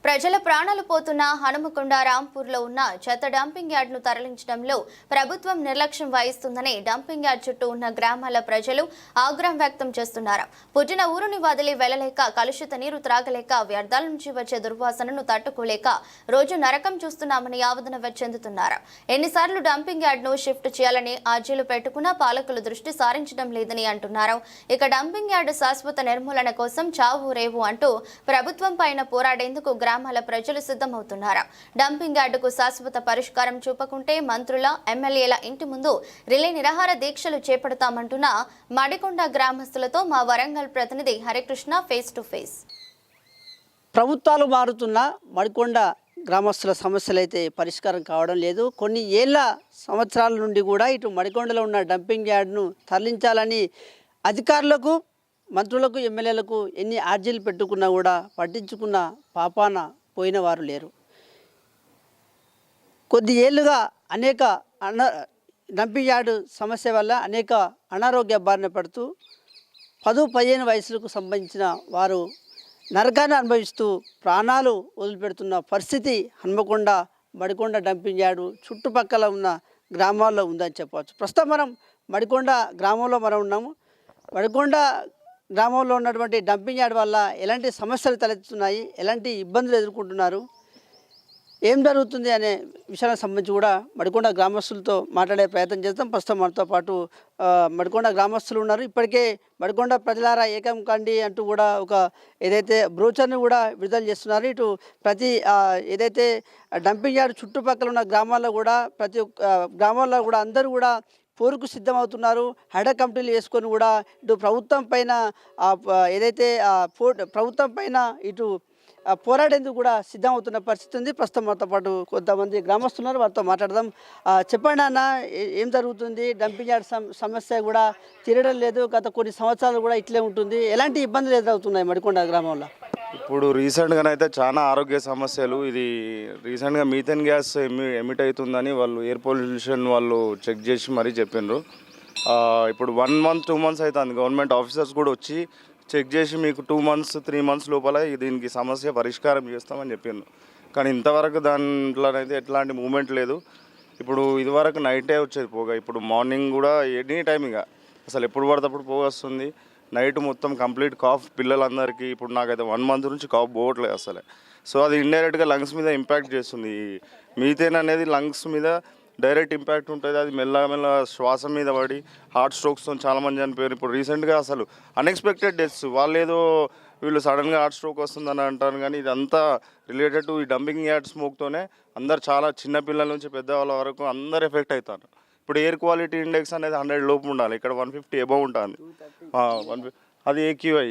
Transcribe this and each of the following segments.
ప్రజల ప్రాణాలు పోతున్న హనుమకొండ రాంపూర్లో ఉన్న చెత్త డంపింగ్ యార్డ్ను తరలించడంలో ప్రభుత్వం నిర్లక్ష్యం వహిస్తుందని డంపింగ్ యార్డ్ చుట్టూ ఉన్న గ్రామాల ప్రజలు ఆగ్రహం వ్యక్తం చేస్తున్నారు. పుట్టిన ఊరుని వదిలి వెళ్లలేక, కలుషిత నీరు త్రాగలేక, వ్యర్థాల నుంచి వచ్చే దుర్వాసనను తట్టుకోలేక రోజు నరకం చూస్తున్నామని ఆవేదన చెందుతున్నారు. ఎన్నిసార్లు డంపింగ్ యార్డ్ను షిఫ్ట్ చేయాలని అర్జీలు పెట్టుకున్నా పాలకులు దృష్టి సారించడం లేదని అంటున్నారు. ఇక డంపింగ్ యార్డ్ శాశ్వత నిర్మూలన కోసం చావు రేవు అంటూ ప్రభుత్వం పైన పోరాడేందుకు గ్రామాల ప్రజలు సిద్ధమవుతున్నారు. డంపింగ్ యార్డుకు శాశ్వత పరిష్కారం చూపకుంటే మంత్రుల, ఎమ్మెల్యేల ఇంటి ముందు రిలే నిరాహార దీక్షలు చేపడతామంటున్న మడికొండ గ్రామస్తులతో మా వరంగల్ ప్రతినిధి హరికృష్ణ ఫేస్ టు ఫేస్. ప్రభుత్వాలు మారుతున్న మడికొండ గ్రామస్తుల సమస్యలు అయితే పరిష్కారం కావడం లేదు. కొన్ని ఏళ్ల సంవత్సరాల నుండి కూడా ఇటు మడికొండలో ఉన్న డంపింగ్ యార్డ్ను తరలించాలని అధికారులకు, మంత్రులకు, ఎమ్మెల్యేలకు ఎన్ని అర్జీలు పెట్టుకున్నా కూడా పట్టించుకున్న పాపాన పోయిన వారు లేరు. కొద్ది ఏళ్ళుగా అనేక డంపింగ్ యార్డు సమస్య వల్ల అనేక అనారోగ్య బారిన పడుతూ 10-15 వయసులకు సంబంధించిన వారు నరకాన్ని అనుభవిస్తూ ప్రాణాలు వదిలిపెడుతున్న పరిస్థితి హన్మకొండ, మడికొండ డంపింగ్ యార్డు చుట్టుపక్కల ఉన్న గ్రామాల్లో ఉందని చెప్పవచ్చు. ప్రస్తుతం మనం మడికొండ గ్రామంలో ఉన్నాము. మడికొండ గ్రామంలో ఉన్నటువంటి డంపింగ్ యార్డ్ వల్ల ఎలాంటి సమస్యలు తలెత్తుతున్నాయి, ఎలాంటి ఇబ్బందులు ఎదుర్కొంటున్నారు, ఏం జరుగుతుంది అనే విషయానికి సంబంధించి కూడా మడికొండ గ్రామస్తులతో మాట్లాడే ప్రయత్నం చేస్తాం. ప్రస్తుతం మనతో పాటు మడికొండ గ్రామస్తులు ఉన్నారు. ఇప్పటికే మడికొండ ప్రజలారా ఏకం కండి అంటూ కూడా ఒక ఏదైతే బ్రోచర్ని కూడా విడుదల చేస్తున్నారు. ఇటు ప్రతి ఏదైతే డంపింగ్ యార్డ్ చుట్టుపక్కల ఉన్న గ్రామాల్లో కూడా ప్రతి గ్రామాల్లో కూడా అందరూ కూడా పోరుకు సిద్ధమవుతున్నారు. హెడ్ కమిటీలు వేసుకొని కూడా ఇటు ప్రభుత్వం పైన ఏదైతే ప్రభుత్వం పైన ఇటు పోరాడేందుకు కూడా సిద్ధమవుతున్న పరిస్థితి ఉంది. ప్రస్తుతం మనతో పాటు కొంతమంది గ్రామస్తున్నారు, వారితో మాట్లాడదాం. చెప్పండి అన్న, ఏం జరుగుతుంది? డంపింగ్ యార్డ్ సమస్య కూడా తీరడం లేదు, గత కొన్ని సంవత్సరాలు కూడా ఇట్లే ఉంటుంది. ఎలాంటి ఇబ్బందులు ఎదురవుతున్నాయి మడికొండ గ్రామంలో? ఇప్పుడు రీసెంట్గానైతే చాలా ఆరోగ్య సమస్యలు, ఇది రీసెంట్గా మీథేన్ గ్యాస్ ఎమిట్ అవుతుందని వాళ్ళు ఎయిర్ పొల్యూషన్ వాళ్ళు చెక్ చేసి మరీ చెప్పిండ్రు. ఇప్పుడు 1 month 2 months అవుతుంది. గవర్నమెంట్ ఆఫీసర్స్ కూడా వచ్చి చెక్ చేసి మీకు 2 months 3 months లోపల దీనికి సమస్య పరిష్కారం చేస్తామని చెప్పిండ్రు. కానీ ఇంతవరకు దాంట్లోనైతే ఎట్లాంటి మూమెంట్ లేదు. ఇప్పుడు ఇదివరకు నైటే వచ్చేది పోగా, ఇప్పుడు మార్నింగ్ కూడా ఎనీ టైం ఇక అసలు ఎప్పుడు పడితే అప్పుడు పోగా వస్తుంది. నైట్ మొత్తం కంప్లీట్ కాఫ్ పిల్లలందరికీ. ఇప్పుడు నాకైతే 1 month నుంచి కాఫ్ పోవట్లేదు అసలే. సో అది ఇండైరెక్ట్గా లంగ్స్ మీద ఇంపాక్ట్ చేస్తుంది. మీథేన్ అనేది లంగ్స్ మీద డైరెక్ట్ ఇంపాక్ట్ ఉంటుంది. అది మెల్లమెల్ల శ్వాస మీద పడి హార్ట్ స్ట్రోక్స్తో చాలామంది చనిపోయారు. ఇప్పుడు రీసెంట్గా అసలు అన్ఎక్స్పెక్టెడ్ డెత్స్. వాళ్ళు ఏదో వీళ్ళు సడన్గా హార్ట్ స్ట్రోక్ వస్తుందని అంటారు, కానీ ఇదంతా రిలేటెడ్ టు ఈ డంపింగ్ యార్డ్ స్మోక్తోనే అందరు చాలా చిన్నపిల్లల నుంచి పెద్దవాళ్ళ వరకు అందరు ఎఫెక్ట్ అవుతారు. ఇప్పుడు ఎయిర్ క్వాలిటీ ఇండెక్స్ అనేది 100 లోపు ఉండాలి, ఇక్కడ 150 అబవ్ ఉంటుంది. అది ఏక్యూఐ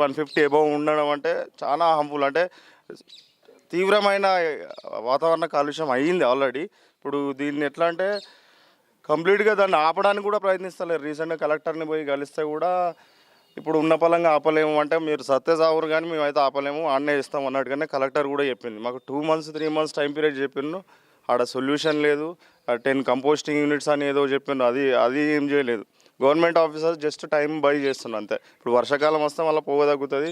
150 అబవ్ ఉండడం అంటే చాలా హార్మ్ఫుల్. అంటే తీవ్రమైన వాతావరణ కాలుష్యం అయ్యింది ఆల్రెడీ. ఇప్పుడు దీన్ని ఎట్లా అంటే కంప్లీట్గా దాన్ని ఆపడానికి కూడా ప్రయత్నిస్తలేరు. రీసెంట్గా కలెక్టర్ని పోయి కలిస్తే కూడా ఇప్పుడు ఉన్న పలంగా ఆపలేము అంటే, మీరు సత్య సావురు కానీ మేమైతే ఆపలేము, ఆడనే ఇస్తాం అన్నట్టుగానే కలెక్టర్ కూడా చెప్పింది. మాకు 2 months 3 months టైం పీరియడ్ చెప్పిండు, ఆడ సొల్యూషన్ లేదు. 10 కంపోస్టింగ్ యూనిట్స్ అని ఏదో చెప్పిండు, అది ఏం చేయలేదు. Government officers just time by చేస్తున్నారు అంతే. ఇప్పుడు వర్షాకాలం వస్తే మళ్ళీ పోగ తగ్గుతుంది,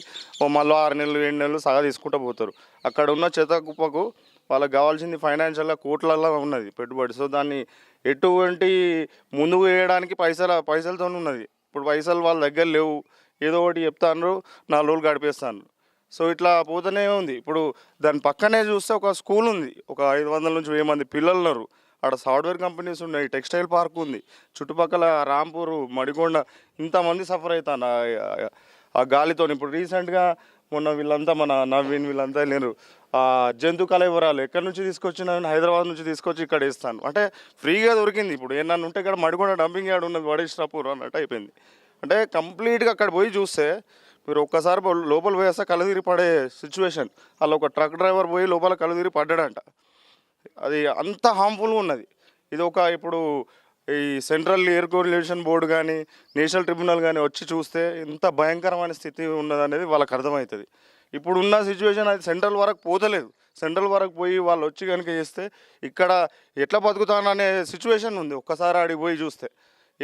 మళ్ళీ 6 నెలలు 7 నెలలు సగా తీసుకుంటూ పోతారు. అక్కడ ఉన్న చెత్త కుప్పకు వాళ్ళకి కావాల్సింది ఫైనాన్షియల్గా కోట్లలో ఉన్నది పెట్టుబడి. సో దాన్ని ఎటువంటి ముందుకు వేయడానికి పైసలతో ఉన్నది. ఇప్పుడు పైసలు వాళ్ళ దగ్గర లేవు, ఏదో ఒకటి చెప్తాను, 4 రోజులు గడిపేస్తాను. సో ఇట్లా పోతూనే ఉంది. ఇప్పుడు దాని పక్కనే చూస్తే ఒక స్కూల్ ఉంది, ఒక 500 నుంచి 1000 మంది పిల్లలు ఉన్నారు. అక్కడ సాఫ్ట్వేర్ కంపెనీస్ ఉన్నాయి, టెక్స్టైల్ పార్క్ ఉంది, చుట్టుపక్కల రాంపూర్, మడికొండ ఇంతమంది సఫర్ అవుతాను ఆ గాలితో. ఇప్పుడు రీసెంట్గా మొన్న వీళ్ళంతా మన నవీన్ వీళ్ళంతా లేరు, జంతు కలవరాలు ఎక్కడి నుంచి తీసుకొచ్చిన, హైదరాబాద్ నుంచి తీసుకొచ్చి ఇక్కడ వేస్తాను అంటే ఫ్రీగా దొరికింది. ఇప్పుడు ఏమన్నా ఉంటే ఇక్కడ మడికొండ డంపింగ్ యార్డ్ ఉన్నది, వడేశ్వరపూర్ అన్నట్టు అయిపోయింది. అంటే కంప్లీట్గా అక్కడ పోయి చూస్తే మీరు ఒక్కసారి లోపల పోయేస్తే కలుదిరి పడే సిచ్యువేషన్. అలా ఒక ట్రక్ డ్రైవర్ పోయి లోపల కలుదిరి పడ్డాడంట. అది అంత హార్మ్ఫుల్గా ఉన్నది. ఇది ఒక ఇప్పుడు ఈ సెంట్రల్ ఎయిర్ పొల్యూషన్ బోర్డు కానీ నేషనల్ ట్రిబ్యునల్ కానీ వచ్చి చూస్తే ఎంత భయంకరమైన స్థితి ఉన్నదనేది వాళ్ళకి అర్థమవుతుంది. ఇప్పుడున్న సిచ్యువేషన్ అది సెంట్రల్ వరకు పోతలేదు. సెంట్రల్ వరకు పోయి వాళ్ళు వచ్చి కనుక చేస్తే ఇక్కడ ఎట్లా బతుకుతాననే సిచ్యువేషన్ ఉంది. ఒక్కసారి ఆడికి పోయి చూస్తే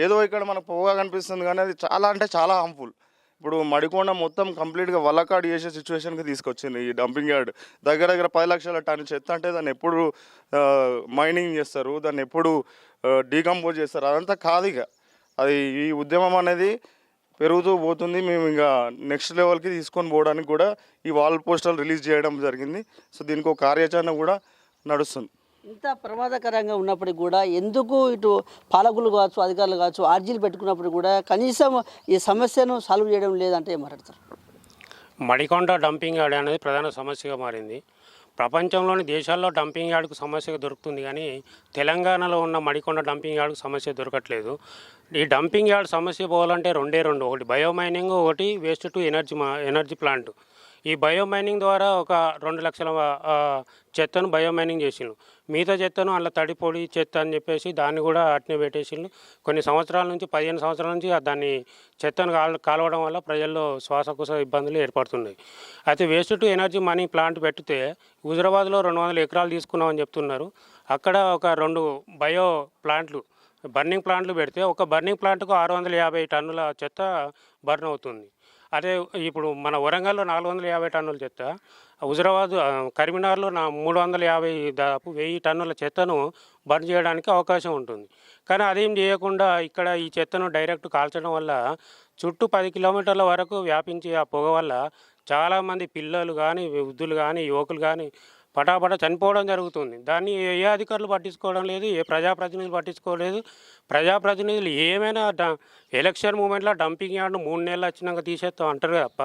ఏదో ఇక్కడ మనకు పోగా కనిపిస్తుంది, కానీ అది చాలా అంటే చాలా హార్మ్ఫుల్. ఇప్పుడు మడికొండ మొత్తం కంప్లీట్గా వల్లకాడు చేసే సిచ్యువేషన్కి తీసుకొచ్చింది ఈ డంపింగ్ యార్డ్. దగ్గర దగ్గర 10 లక్షల టన్ను చెత్త అంటే దాన్ని ఎప్పుడు మైనింగ్ చేస్తారు, దాన్ని ఎప్పుడు డీకంపోజ్ చేస్తారు, అదంతా కాదు. ఇక అది ఈ ఉద్యమం అనేది పెరుగుతూ పోతుంది. మేము ఇంకా నెక్స్ట్ లెవెల్కి తీసుకొని పోవడానికి కూడా ఈ వాల్ పోస్టర్లు రిలీజ్ చేయడం జరిగింది. సో దీనికి ఒక కార్యాచరణ కూడా నడుస్తుంది. ఇంత ప్రమాదకరంగా ఉన్నప్పటికీ కూడా ఎందుకు ఇటు పాలకులు కావచ్చు, అధికారులు కావచ్చు, ఆర్జీలు పెట్టుకున్నప్పుడు కూడా కనీసం ఈ సమస్యను సాల్వ్ చేయడం లేదంటే ఏం మాట్లాడతారు? మడికొండ డంపింగ్ యార్డ్ అనేది ప్రధాన సమస్యగా మారింది. ప్రపంచంలోని దేశాల్లో డంపింగ్ యార్డ్కు సమస్య దొరుకుతుంది, కానీ తెలంగాణలో ఉన్న మడికొండ డంపింగ్ యార్డ్కు సమస్య దొరకట్లేదు. ఈ డంపింగ్ యార్డ్ సమస్య పోవాలంటే రెండు, ఒకటి బయోమైనింగ్, ఒకటి వేస్ట్ టు ఎనర్జీ ప్లాంట్. ఈ బయోమైనింగ్ ద్వారా ఒక 2 లక్షల చెత్తను బయోమైనింగ్ చేసిండ్రు. మిగతా చెత్తను అలా తడిపొడి చెత్త అని చెప్పేసి దాన్ని కూడా అట్నే పెట్టేసిండ్రు. కొన్ని సంవత్సరాల నుంచి 15 సంవత్సరాల నుంచి దాన్ని చెత్తను కాలవడం వల్ల ప్రజల్లో శ్వాసకోశ ఇబ్బందులు ఏర్పడుతున్నాయి. అయితే waste to energy money plant పెడితే హుజరాబాద్లో 200 ఎకరాలు తీసుకున్నామని చెప్తున్నారు. అక్కడ ఒక 2 బయో ప్లాంట్లు, బర్నింగ్ ప్లాంట్లు పెడితే ఒక బర్నింగ్ ప్లాంట్కు 650 టన్నుల చెత్త బర్న్ అవుతుంది. అదే ఇప్పుడు మన వరంగల్లో 450 టన్నుల చెత్త, హుజరాబాద్ కరీంనగర్లో 350 దాదాపు 1000 టన్నుల చెత్తను బర్న్ చేయడానికి అవకాశం ఉంటుంది. కానీ అదేం చేయకుండా ఇక్కడ ఈ చెత్తను డైరెక్ట్ కాల్చడం వల్ల చుట్టూ 10 కిలోమీటర్ల వరకు వ్యాపించి ఆ పొగ వల్ల చాలామంది పిల్లలు కానీ, వృద్ధులు కానీ, యువకులు కానీ పటాపట చనిపోవడం జరుగుతుంది. దాన్ని ఏ అధికారులు పట్టించుకోవడం లేదు, ఏ ప్రజాప్రతినిధులు పట్టించుకోలేదు. ప్రజాప్రతినిధులు ఏమైనా ఎలక్షన్ మూమెంట్లో డంపింగ్ యార్డ్ను 3 నెలలు వచ్చినాక తీసేస్తాం అంటారు తప్ప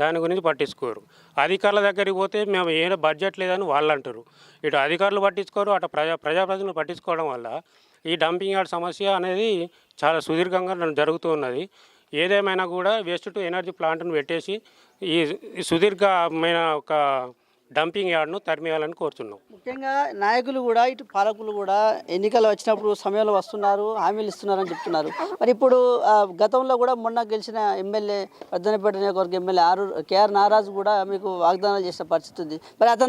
దాని గురించి పట్టించుకోరు. అధికారుల దగ్గరికి పోతే మేము ఏ బడ్జెట్ లేదని వాళ్ళు అంటారు. ఇటు అధికారులు పట్టించుకోరు, అటు ప్రజాప్రతినిధులు పట్టించుకోవడం వల్ల ఈ డంపింగ్ యార్డ్ సమస్య అనేది చాలా సుదీర్ఘంగా జరుగుతూ ఉన్నది. ఏదేమైనా కూడా వేస్ట్ టు ఎనర్జీ ప్లాంట్ను పెట్టేసి ఈ సుదీర్ఘమైన ఒక డంపింగ్ యార్డ్ను తరిమేయాలని కోరుతున్నాం. ముఖ్యంగా నాయకులు కూడా ఇటు పాలకులు కూడా ఎన్నికలు వచ్చినప్పుడు సమయంలో వస్తున్నారు, హామీలు ఇస్తున్నారని చెప్తున్నారు. మరి ఇప్పుడు గతంలో కూడా మొన్న గెలిచిన ఎమ్మెల్యే వర్ధన్నపేట నియోజకవర్గ ఎమ్మెల్యే కేఆర్ నారాజు కూడా మీకు వాగ్దానాలు చేసిన పరిస్థితి ఉంది. మరి అతని